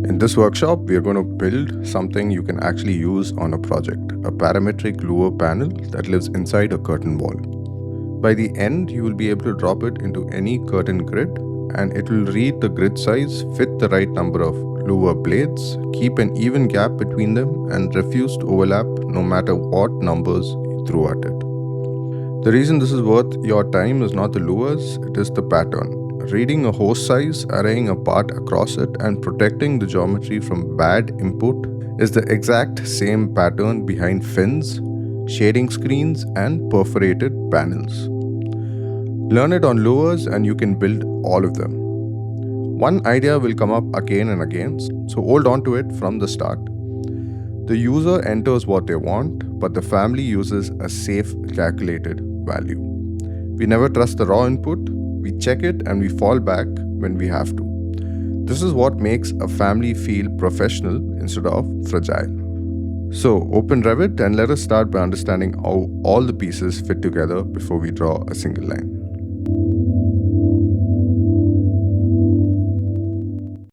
In this workshop, we are going to build something you can actually use on a project, a parametric louver panel that lives inside a curtain wall. By the end, you will be able to drop it into any curtain grid and it will read the grid size, fit the right number of louver blades, keep an even gap between them and refuse to overlap no matter what numbers you throw at it. The reason this is worth your time is not the louvers, it is the pattern. Reading a hose size, arraying a part across it, and protecting the geometry from bad input is the exact same pattern behind fins, shading screens, and perforated panels. Learn it on louvers and you can build all of them. One idea will come up again and again, so hold on to it from the start. The user enters what they want, but the family uses a safe calculated value. We never trust the raw input. We check it and we fall back when we have to. This is what makes a family feel professional instead of fragile. So open Revit and let us start by understanding how all the pieces fit together before we draw a single line.